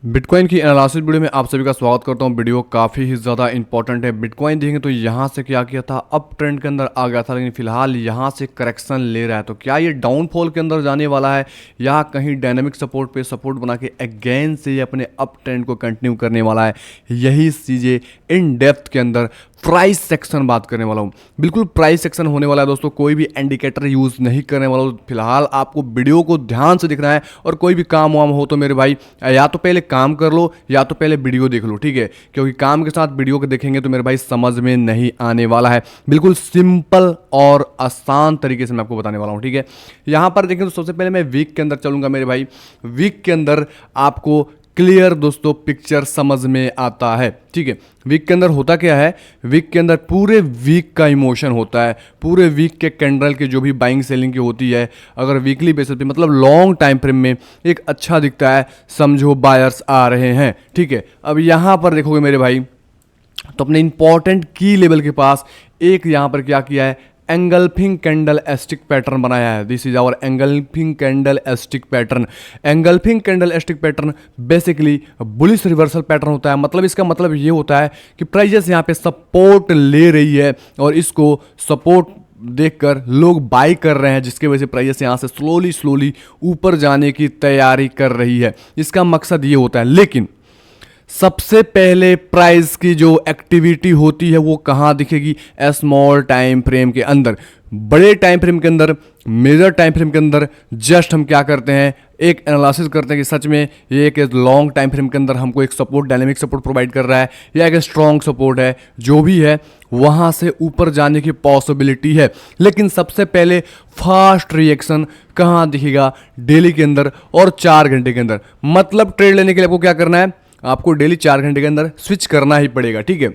Bitcoin की analysis video में आप सभी का स्वागत करता हूं। वीडियो काफ़ी ही ज़्यादा इंपॉर्टेंट है। बिटकॉइन देखेंगे तो यहाँ से क्या किया था, अप ट्रेंड के अंदर आ गया था, लेकिन फिलहाल यहाँ से करेक्शन ले रहा है। तो क्या ये डाउनफॉल के अंदर जाने वाला है या कहीं डायनामिक सपोर्ट पे सपोर्ट बना के अगेन से ये अपने अप ट्रेंड को कंटिन्यू करने वाला है? यही चीज़ें इन डेप्थ के अंदर प्राइस सेक्शन बात करने वाला हूँ। बिल्कुल प्राइस सेक्शन होने वाला है दोस्तों, कोई भी इंडिकेटर यूज़ नहीं करने वाला हूँ। फिलहाल आपको वीडियो को ध्यान से दिखना है और कोई भी काम वाम हो तो मेरे भाई या तो पहले काम कर लो या तो पहले वीडियो देख लो, ठीक है? क्योंकि काम के साथ वीडियो को देखेंगे तो मेरे भाई समझ में नहीं आने वाला है। बिल्कुल सिंपल और आसान तरीके से मैं आपको बताने वाला हूँ, ठीक है? यहाँ पर देखें तो सबसे पहले मैं वीक के अंदर चलूंगा मेरे भाई। वीक के अंदर आपको क्लियर दोस्तों पिक्चर समझ में आता है, ठीक है? वीक के अंदर होता क्या है, वीक के अंदर पूरे वीक का इमोशन होता है। पूरे वीक के कैंडल की जो भी बाइंग सेलिंग की होती है, अगर वीकली बेसिस पे मतलब लॉन्ग टाइम फ्रेम में एक अच्छा दिखता है, समझो बायर्स आ रहे हैं, ठीक है? अब यहाँ पर देखोगे मेरे भाई तो अपने इंपॉर्टेंट की लेवल के पास एक यहाँ पर क्या किया है, एंगल्फिंग कैंडल एस्टिक पैटर्न बनाया है। This is our engulfing candlestick pattern. Engulfing candlestick pattern basically bullish reversal pattern होता है। मतलब इसका मतलब ये होता है कि प्राइजेस यहाँ पे सपोर्ट ले रही है और इसको सपोर्ट देखकर लोग बाई कर रहे हैं, जिसके वजह से प्राइस यहाँ से स्लोली ऊपर जाने की तैयारी कर रही है। इसका मकसद ये होता है। लेकिन सबसे पहले प्राइस की जो एक्टिविटी होती है वो कहाँ दिखेगी? स्मॉल टाइम फ्रेम के अंदर। बड़े टाइम फ्रेम के अंदर, मेजर टाइम फ्रेम के अंदर जस्ट हम क्या करते हैं, एक एनालिसिस करते हैं कि सच में ये एक लॉन्ग टाइम फ्रेम के अंदर हमको एक सपोर्ट, डायनेमिक सपोर्ट प्रोवाइड कर रहा है या एक स्ट्रॉन्ग सपोर्ट है, जो भी है वहाँ से ऊपर जाने की पॉसिबिलिटी है। लेकिन सबसे पहले फास्ट रिएक्शन कहाँ दिखेगा? डेली के अंदर और 4 घंटे के अंदर। मतलब ट्रेड लेने के लिए आपको क्या करना है, आपको डेली 4 घंटे के अंदर स्विच करना ही पड़ेगा, ठीक है?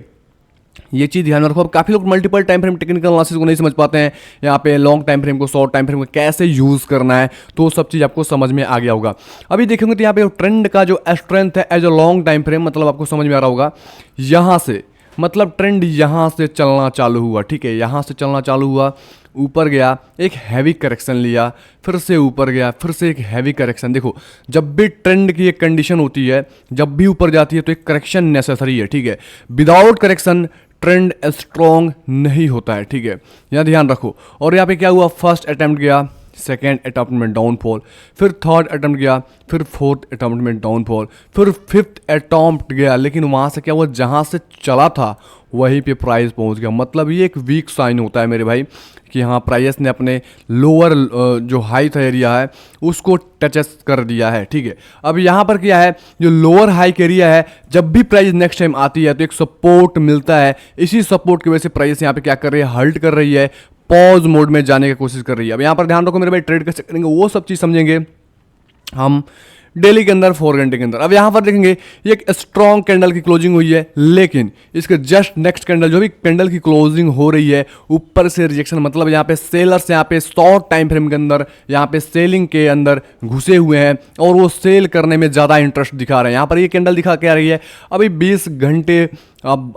ये चीज़ ध्यान में रखो। अब काफ़ी लोग multiple time frame technical analysis को नहीं समझ पाते हैं, यहाँ पे लॉन्ग टाइम फ्रेम को, शॉर्ट टाइम फ्रेम को कैसे यूज़ करना है, तो सब चीज़ आपको समझ में आ गया होगा। अभी देखेंगे तो यहाँ पे ट्रेंड का जो स्ट्रेंथ है as a long time frame, मतलब आपको समझ में आ रहा होगा। यहाँ से मतलब ट्रेंड यहाँ से चलना चालू हुआ, ठीक है? यहाँ से चलना चालू हुआ, ऊपर गया, एक हैवी करेक्शन लिया, फिर से ऊपर गया, फिर से एक हैवी करेक्शन। देखो, जब भी ट्रेंड की एक कंडीशन होती है, जब भी ऊपर जाती है तो एक करेक्शन नेसेसरी है, ठीक है? विदाउट करेक्शन ट्रेंड स्ट्रॉन्ग नहीं होता है, ठीक है? यहाँ ध्यान रखो। और यहाँ पे क्या हुआ, फर्स्ट अटेम्प्ट गया, सेकेंड अटेम्प्ट में डाउनफॉल, फिर थर्ड अटेम्प्ट गया, फिर फोर्थ अटेम्प्ट में डाउनफॉल, फिर फिफ्थ अटेम्प्ट गया, लेकिन वहाँ से क्या हुआ, जहाँ से चला था वहीं पे प्राइस पहुँच गया। मतलब ये एक वीक साइन होता है मेरे भाई कि हाँ, प्राइस ने अपने लोअर जो हाई था एरिया है उसको टचेस कर दिया है, ठीक है? अब यहाँ पर क्या है, जो लोअर हाई का एरिया है, जब भी प्राइस नेक्स्ट टाइम आती है तो एक सपोर्ट मिलता है। इसी सपोर्ट की वजह से प्राइस यहाँ पे क्या कर रही है, हल्ट कर रही है, पॉज मोड में जाने की कोशिश कर रही है। अब यहाँ पर ध्यान रखो मेरे भाई, ट्रेड कैसे करेंगे वो सब चीज़ समझेंगे हम डेली के अंदर 4 घंटे के अंदर। अब यहाँ पर देखेंगे ये एक स्ट्रॉन्ग कैंडल की क्लोजिंग हुई है, लेकिन इसके जस्ट नेक्स्ट कैंडल, जो भी कैंडल की क्लोजिंग हो रही है, ऊपर से रिजेक्शन। मतलब यहाँ पे सेलर्स यहाँ पे शॉर्ट टाइम फ्रेम के अंदर यहाँ पे सेलिंग के अंदर घुसे हुए हैं और वो सेल करने में ज़्यादा इंटरेस्ट दिखा रहे हैं। यहाँ पर ये कैंडल दिखा क्या रही है, अभी 20 घंटे अब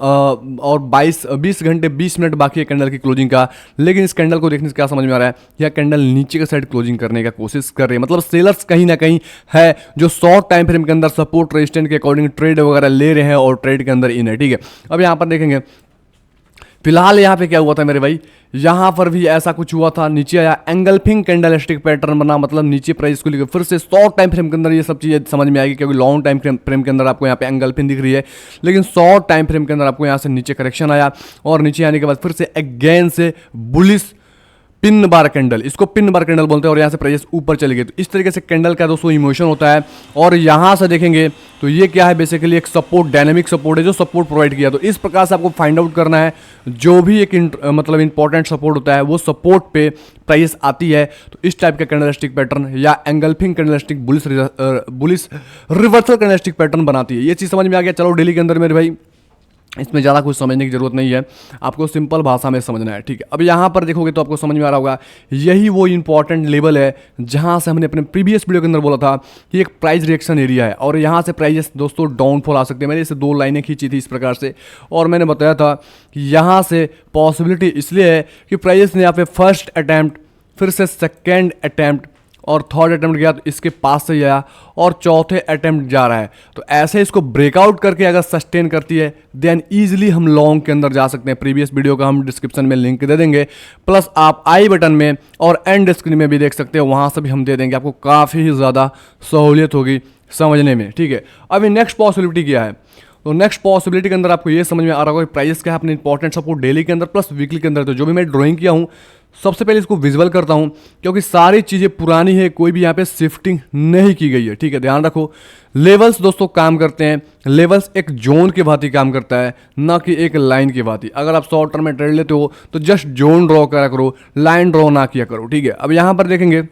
और 20 घंटे 20 मिनट बाकी है कैंडल की क्लोजिंग का। लेकिन इस कैंडल को देखने से क्या समझ में आ रहा है, यह कैंडल नीचे के साइड क्लोजिंग करने का कोशिश कर रही है। मतलब सेलर्स कहीं ना कहीं है जो शॉर्ट टाइम फ्रेम के अंदर सपोर्ट रेजिस्टेंट के अकॉर्डिंग ट्रेड वगैरह ले रहे हैं और ट्रेड के अंदर इन है, ठीक है? अब यहाँ पर देखेंगे फिलहाल यहाँ पे क्या हुआ था मेरे भाई, यहाँ पर भी ऐसा कुछ हुआ था, नीचे आया, एंगल्फिंग कैंडलस्टिक पैटर्न बना। मतलब नीचे प्राइस को लेकर फिर से शॉर्ट टाइम फ्रेम के अंदर ये सब चीज़ें समझ में आएगी, क्योंकि लॉन्ग टाइम फ्रेम के अंदर आपको यहाँ पे एंगल्फिंग दिख रही है, लेकिन शॉर्ट टाइम फ्रेम के अंदर आपको यहाँ से नीचे करेक्शन आया और नीचे आने के बाद फिर से अगेन से बुलिश पिन बार कैंडल, इसको पिन बार कैंडल बोलते हैं, और यहाँ से प्राइस ऊपर चले गए। तो इस तरीके से कैंडल का दोस्तों इमोशन होता है। और यहाँ से देखेंगे तो ये क्या है, बेसिकली एक सपोर्ट, डायनेमिक सपोर्ट है जो सपोर्ट प्रोवाइड किया। तो इस प्रकार से आपको फाइंड आउट करना है, जो भी एक मतलब इंपॉर्टेंट सपोर्ट होता है वो सपोर्ट पे प्राइस आती है तो इस टाइप का कैंडलस्टिक पैटर्न या engulfing candlestick bullish reversal candlestick pattern बनाती है। ये चीज़ समझ में आ गया। चलो डेली के अंदर मेरे भाई इसमें ज़्यादा कुछ समझने की जरूरत नहीं है, आपको सिंपल भाषा में समझना है, ठीक है? अब यहाँ पर देखोगे तो आपको समझ में आ रहा होगा, यही वो इंपॉर्टेंट लेवल है जहाँ से हमने अपने प्रीवियस वीडियो के अंदर बोला था कि एक प्राइस रिएक्शन एरिया है और यहाँ से प्राइस दोस्तों डाउनफॉल आ सकते हैं। मैंने इसे 2 लाइनें खींची थी इस प्रकार से और मैंने बताया था कि यहाँ से पॉसिबिलिटी इसलिए है कि प्राइस ने यहाँ पे फर्स्ट अटैम्प्ट, फिर से सेकेंड अटैम्प्ट और थर्ड अटेम्प्ट गया तो इसके पास से गया और चौथे अटेम्प्ट जा रहा है। तो ऐसे इसको ब्रेकआउट करके अगर सस्टेन करती है देन ईजिली हम लॉन्ग के अंदर जा सकते हैं। प्रीवियस वीडियो का हम डिस्क्रिप्शन में लिंक दे देंगे, प्लस आप आई बटन में और एंड स्क्रीन में भी देख सकते हो, वहां से भी हम दे देंगे, आपको काफ़ी ज़्यादा सहूलियत होगी समझने में। ठीक है, अभी नेक्स्ट पॉसिबिलिटी क्या है? तो नेक्स्ट पॉसिबिलिटी के अंदर आपको ये समझ में आ रहा होगा कि प्राइस क्या है अपने इंपॉर्टेंट सपोर्ट डेली के अंदर प्लस वीकली के अंदर। तो जो भी मैं ड्राइंग किया हूँ सबसे पहले इसको विजुअल करता हूँ, क्योंकि सारी चीज़ें पुरानी है, कोई भी यहाँ पे शिफ्टिंग नहीं की गई है। ठीक है, ध्यान रखो। लेवल्स दोस्तों काम करते हैं, लेवल्स एक जोन के भांति काम करता है, ना कि एक लाइन के भांति। अगर आप शॉर्ट टर्म में ट्रेड लेते हो तो जस्ट जोन ड्रॉ करा करो, लाइन ड्रॉ ना किया करो। ठीक है, अब यहाँ पर देखेंगे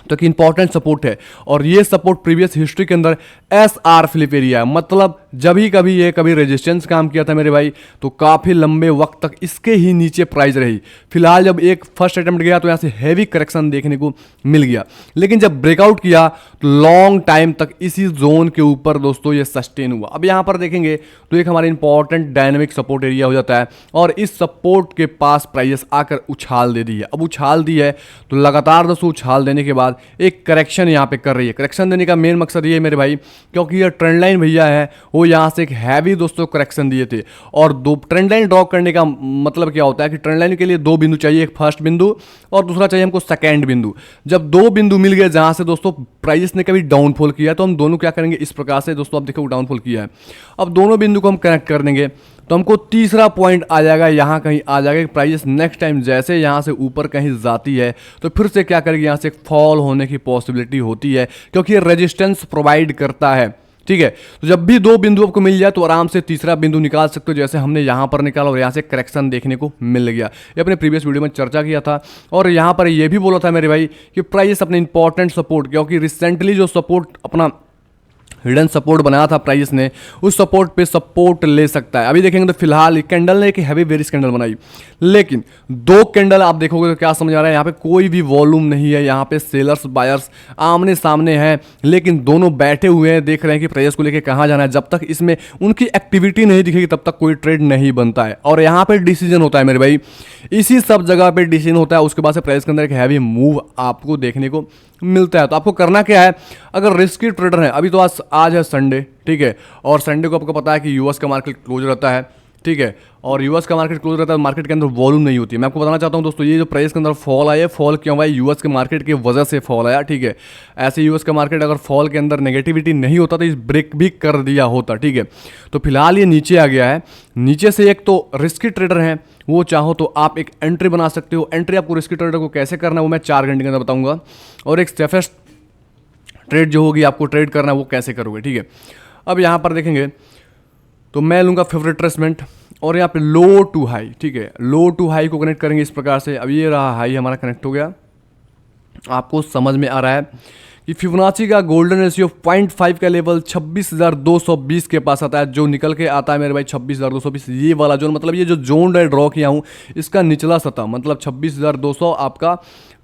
तो कि इंपॉर्टेंट सपोर्ट है और ये सपोर्ट प्रीवियस हिस्ट्री के अंदर SR फ्लिप एरिया है, मतलब जब ही कभी ये कभी रेजिस्टेंस काम किया था मेरे भाई तो काफ़ी लंबे वक्त तक इसके ही नीचे प्राइस रही। फिलहाल जब एक फर्स्ट अटेम्प्ट गया तो यहाँ से हैवी करेक्शन देखने को मिल गया, लेकिन जब ब्रेकआउट किया तो लॉन्ग टाइम तक इसी जोन के ऊपर दोस्तों ये सस्टेन हुआ। अब यहाँ पर देखेंगे तो एक हमारा इंपॉर्टेंट डायनेमिक सपोर्ट एरिया हो जाता है और इस सपोर्ट के पास प्राइस आकर उछाल दे दी है। अब उछाल दी है तो लगातार दोस्तों उछाल देने के बाद एक करेक्शन यहाँ पे कर रही है। करेक्शन देने का मेन मकसद ये है मेरे भाई, क्योंकि ये ट्रेंड लाइन भैया है वो यहाँ से एक हैवी दोस्तों करेक्शन दिए थे और दो ट्रेंड लाइन ड्रॉ करने का मतलब क्या होता है कि ट्रेंड लाइन के लिए दो बिंदु चाहिए, एक फर्स्ट बिंदु और दूसरा चाहिए हमको सेकेंड बिंदु। जब दो बिंदु मिल गए जहाँ से दोस्तों प्राइस ने कभी डाउनफॉल किया तो हम दोनों क्या करेंगे इस प्रकार से दोस्तों, आप देखो डाउनफॉल किया है। अब दोनों बिंदु को हम कनेक्ट कर देंगे तो हमको तीसरा पॉइंट आ जाएगा, यहाँ कहीं आ जाएगा कि प्राइस नेक्स्ट टाइम जैसे यहाँ से ऊपर कहीं जाती है तो फिर से क्या करेगी, यहाँ से फॉल होने की पॉसिबिलिटी होती है, क्योंकि ये रेजिस्टेंस प्रोवाइड करता है। ठीक है, तो जब भी दो बिंदु आपको मिल जाए तो आराम से तीसरा बिंदु निकाल सकते हो, जैसे हमने यहाँ पर निकाला और यहाँ से करेक्शन देखने को मिल गया। ये अपने प्रीवियस वीडियो में चर्चा किया था और यहाँ पर ये भी बोला था मेरे भाई कि प्राइस अपने इंपॉर्टेंट सपोर्ट, क्योंकि रिसेंटली जो सपोर्ट अपना हिडन सपोर्ट बनाया था प्राइस ने, उस सपोर्ट पे सपोर्ट ले सकता है। अभी देखेंगे तो फिलहाल कैंडल ने एक हैवी बेरिश कैंडल बनाई, लेकिन दो कैंडल आप देखोगे तो क्या समझ आ रहा है, यहाँ पे कोई भी वॉल्यूम नहीं है, यहाँ पे सेलर्स बायर्स आमने सामने हैं, लेकिन दोनों बैठे हुए हैं, देख रहे हैं कि प्राइस को लेके कहाँ जाना है। जब तक इसमें उनकी एक्टिविटी नहीं दिखेगी तब तक कोई ट्रेड नहीं बनता है और यहाँ पे डिसीजन होता है मेरे भाई, इसी सब जगह पे डिसीजन होता है। उसके बाद से प्राइस के अंदर एक हैवी मूव आपको देखने को मिलता है। तो आपको करना क्या है, अगर रिस्की ट्रेडर है, अभी तो आज है संडे, ठीक है, और संडे को आपको पता है कि यूएस का मार्केट क्लोज रहता है। ठीक है, और यूएस का मार्केट क्लोज रहता है, मार्केट के अंदर वॉल्यूम नहीं होती है। मैं आपको बताना चाहता हूं दोस्तों, ये जो प्राइस के अंदर फॉल आया, फॉल क्यों आया, यूएस के मार्केट की वजह से फॉल आया। ठीक है, ऐसे यूएस का मार्केट अगर फॉल के अंदर नेगेटिविटी नहीं होता तो इस ब्रेक भी कर दिया होता। ठीक है, तो फिलहाल ये नीचे आ गया है, नीचे से एक तो रिस्की ट्रेडर हैं वो चाहो तो आप एक एंट्री बना सकते हो। एंट्री आपको रिस्की ट्रेडर को कैसे करना है वो मैं 4 घंटे के अंदर बताऊंगा, और एक सेफेस्ट ट्रेड जो होगी आपको ट्रेड करना है वो कैसे करोगे। ठीक है, अब यहाँ पर देखेंगे तो मैं लूँगा फेवरेट ट्रेसमेंट और यहाँ पे लो टू हाई। ठीक है, लो टू हाई को कनेक्ट करेंगे इस प्रकार से। अब ये रहा हाई हमारा कनेक्ट हो गया, आपको समझ में आ रहा है कि फिबोनाची का गोल्डन रेशियो 0.5 का लेवल 26,220 के पास आता है, जो निकल के आता है मेरे भाई 26,220। ये वाला जोन, मतलब ये जो जोन ड्रॉ किया हूँ इसका निचला सतह, मतलब 26,200 आपका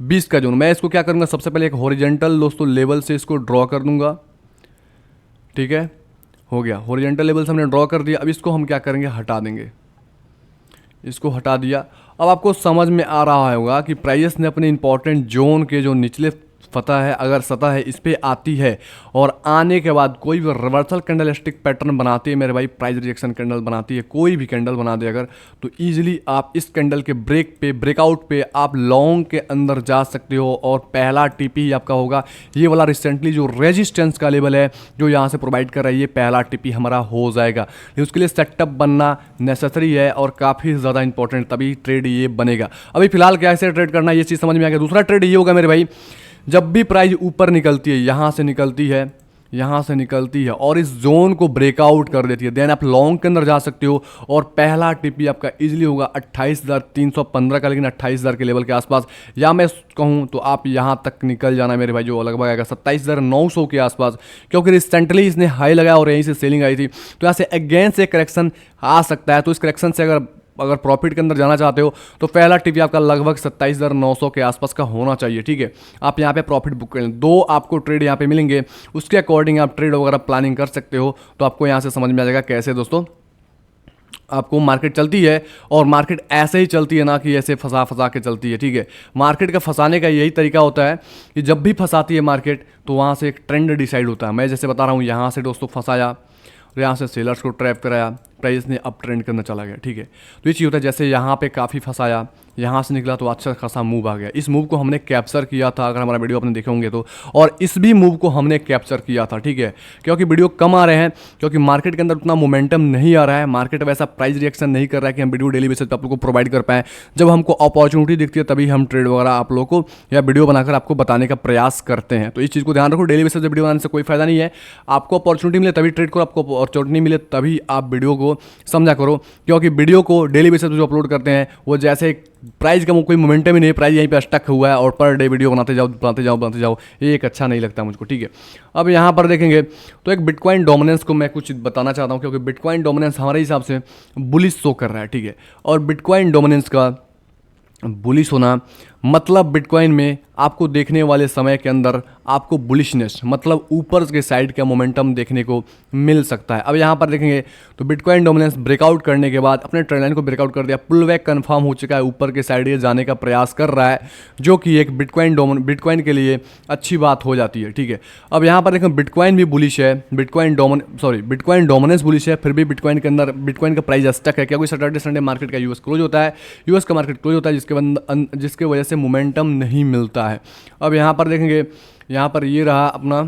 20 का जोन। मैं इसको क्या करूँगा, सबसे पहले एक हॉरिजेंटल दोस्तों लेवल से इसको ड्रॉ कर दूंगा। ठीक है, हो गया, हॉरिजेंटल लेवल से हमने ड्रॉ कर दिया। अब इसको हम क्या करेंगे, हटा देंगे, इसको हटा दिया। अब आपको समझ में आ रहा होगा कि प्राइस ने अपने इंपॉर्टेंट जोन के जो निचले सतह है इस पे आती है और आने के बाद कोई भी रिवर्सल कैंडलस्टिक पैटर्न बनाती है मेरे भाई, प्राइस रिजेक्शन कैंडल बनाती है, कोई भी कैंडल बना दे अगर, तो ईजिली आप इस कैंडल के ब्रेकआउट पे आप लॉन्ग के अंदर जा सकते हो। और पहला टीपी आपका होगा ये वाला, रिसेंटली जो रेजिस्टेंस का लेवल है जो यहाँ से प्रोवाइड कर रहा है, ये पहला टीपी हमारा हो जाएगा। उसके लिए सेटअप बनना नेसेसरी है और काफ़ी ज़्यादा इंपॉर्टेंट, तभी ट्रेड ये बनेगा। अभी फिलहाल कैसे ट्रेड करना है ये चीज़ समझ में आ गया। दूसरा ट्रेड ये होगा मेरे भाई, जब भी प्राइस ऊपर निकलती है, यहाँ से निकलती है, यहाँ से निकलती है और इस जोन को ब्रेकआउट कर देती है, देन आप लॉन्ग के अंदर जा सकते हो। और पहला टीपी आपका इजीली होगा 28,315 का, लेकिन 28,000 के लेवल के आसपास, या मैं कहूँ तो आप यहाँ तक निकल जाना मेरे भाई, जो लगभग आएगा 27,900 के आसपास, क्योंकि रिसेंटली इसने हाई लगाया और यहीं से सेलिंग आई थी, तो यहाँ से अगेंस्ट एक करेक्शन आ सकता है। तो इस करेक्शन से अगर प्रॉफिट के अंदर जाना चाहते हो तो पहला टिप आपका लगभग 27,900 के आसपास का होना चाहिए। ठीक है, आप यहाँ पे प्रॉफिट बुक कर लें, 2 आपको ट्रेड यहाँ पे मिलेंगे, उसके अकॉर्डिंग आप ट्रेड वगैरह प्लानिंग कर सकते हो। तो आपको यहाँ से समझ में आ जाएगा कैसे दोस्तों आपको मार्केट चलती है और मार्केट ऐसे ही चलती है ना कि ऐसे फंसा फंसा के चलती है, ठीक है। मार्केट का फंसाने का यही तरीका होता है कि जब भी फंसाती है मार्केट तो वहाँ से एक ट्रेंड डिसाइड होता है। मैं जैसे बता रहा हूँ, यहाँ से दोस्तों फंसाया और यहाँ से सेलर्स को ट्रैप कराया, प्राइस ने अप ट्रेंड करना चला गया, ठीक है। तो ये चीज़ होता है, जैसे यहाँ पे काफ़ी फंसाया, यहाँ से निकला तो अच्छा खासा मूव आ गया। इस मूव को हमने कैप्चर किया था, अगर हमारा वीडियो आपने देखे होंगे तो, और इस भी मूव को हमने कैप्चर किया था, ठीक है। क्योंकि वीडियो कम आ रहे हैं, क्योंकि मार्केट के अंदर उतना मोमेंटम नहीं आ रहा है, मार्केट वैसा प्राइस रिएक्शन नहीं कर रहा है कि हम वीडियो डेली बेसिस पे आप लोगों को प्रोवाइड कर पाएँ। जब हमको अपॉर्चुनिटी दिखती है तभी हम ट्रेड वगैरह आप लोगों को या वीडियो बनाकर आपको बताने का प्रयास करते हैं। तो इस चीज़ को ध्यान रखो, डेली बेसिस पे वीडियो बनाने से कोई फायदा नहीं है। आपको अपॉर्चुनिटी मिले तभी ट्रेड करो, आपको अपॉर्चुनिटी मिले तभी आप वीडियो को समझा करो, क्योंकि वीडियो को डेली बेसिस पे जो अपलोड करते हैं वो जैसे प्राइस का कोई मोमेंटम ही नहीं, प्राइस यहीं पे स्टक हुआ है और पर डे वीडियो बनाते जाओ बनाते जाओ बनाते जाओ, ये एक अच्छा नहीं लगता मुझको, ठीक है। अब यहाँ पर देखेंगे तो एक बिटकॉइन डोमिनेंस को मैं कुछ बताना चाहता हूँ, क्योंकि बिटकॉइन डोमिनेंस हमारे हिसाब से बुलिश शो कर रहा है, ठीक है। और बिटकॉइन डोमिनेंस का बुलिश होना मतलब बिटकॉइन में आपको देखने वाले समय के अंदर आपको बुलिशनेस मतलब ऊपर के साइड का मोमेंटम देखने को मिल सकता है। अब यहाँ पर देखेंगे तो बिटकॉइन डोमिनेंस ब्रेकआउट करने के बाद अपने ट्रेंड लाइन को ब्रेकआउट कर दिया, पुल बैक कन्फर्म हो चुका है, ऊपर के साइड ये जाने का प्रयास कर रहा है, जो कि एक बिटकॉइन के लिए अच्छी बात हो जाती है, ठीक है। अब यहाँ पर देखें बिटकॉइन भी बुलिश है, बिटकॉइन डोमिनेंस बुलिश है, फिर भी बिटकॉइन के अंदर बिटकॉइन का प्राइस स्टक है, क्योंकि सैटरडे संडे मार्केट का यूएस क्लोज होता है, यूएस का मार्केट क्लोज होता है, जिसके वजह से मोमेंटम नहीं मिलता है। अब यहाँ पर देखेंगे, यहाँ पर ये रहा अपना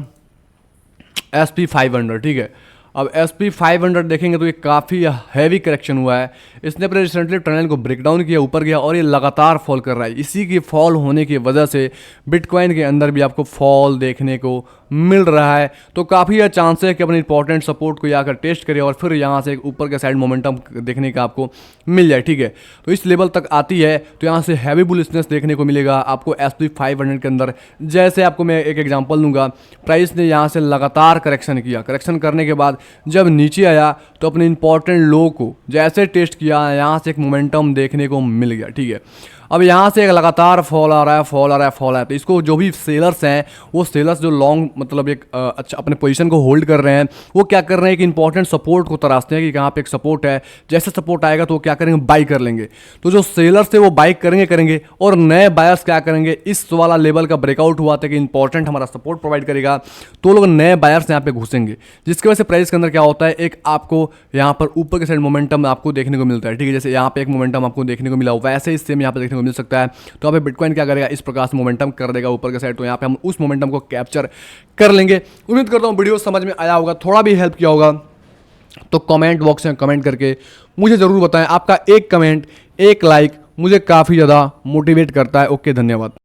SP500, ठीक है। अब SP500 देखेंगे तो ये काफ़ी हैवी करेक्शन हुआ है, इसने अपने रिसेंटली ट्रेंड को ब्रेक डाउन किया, ऊपर गया और ये लगातार फॉल कर रहा है। इसी की फॉल होने की वजह से बिटकॉइन के अंदर भी आपको फॉल देखने को मिल रहा है। तो काफ़ी चांस है कि अपने इंपॉर्टेंट सपोर्ट को आकर टेस्ट करें और फिर यहाँ से ऊपर के साइड मोमेंटम देखने का आपको मिल जाए, ठीक है। तो इस लेवल तक आती है तो यहाँ से हैवी बुलिशनेस देखने को मिलेगा आपको SP500 के अंदर। जैसे आपको मैं एक एग्जांपल दूंगा, प्राइस ने यहाँ से लगातार करेक्शन किया, करेक्शन करने के बाद जब नीचे आया तो अपने इंपॉर्टेंट लो को जैसे टेस्ट किया, यहाँ से एक मोमेंटम देखने को मिल गया, ठीक है। अब यहाँ से एक लगातार फॉल आ रहा है, तो इसको जो भी सेलर्स हैं वो सेलर्स जो लॉन्ग मतलब एक अच्छा अपने पोजीशन को होल्ड कर रहे हैं, वो क्या कर रहे हैं कि इंपॉर्टेंट सपोर्ट को तराशते हैं कि कहाँ पे एक सपोर्ट है, जैसे सपोर्ट आएगा तो वो क्या करेंगे, बाई कर लेंगे। तो जो सेलर्स है वो बाई करेंगे और नए बायर्स क्या करेंगे, इस वाला लेवल का ब्रेकआउट हुआ था कि इंपॉर्टेंट हमारा सपोर्ट प्रोवाइड करेगा, तो लोग नए बायर्स यहाँ पे घुसेंगे, जिसकी वजह से प्राइस के अंदर क्या होता है, एक आपको यहाँ पर ऊपर के साइड मोमेंटम आपको देखने को मिलता है, ठीक है। जैसे यहाँ पे एक मोमेंटम आपको देखने को मिला, वैसे ही सेम यहाँ पे देखने को मिल सकता है। तो अब बिटकॉइन क्या करेगा, इस प्रकार से मोमेंटम कर देगा ऊपर के साइड, तो यहाँ पे हम उस मोमेंटम को कैप्चर कर लेंगे। उम्मीद करता हूँ वीडियो समझ में आया होगा, थोड़ा भी हेल्प किया होगा। तो कमेंट बॉक्स में कमेंट करके मुझे ज़रूर बताएं, आपका एक कमेंट एक लाइक मुझे काफ़ी ज़्यादा मोटिवेट करता है। ओके, धन्यवाद।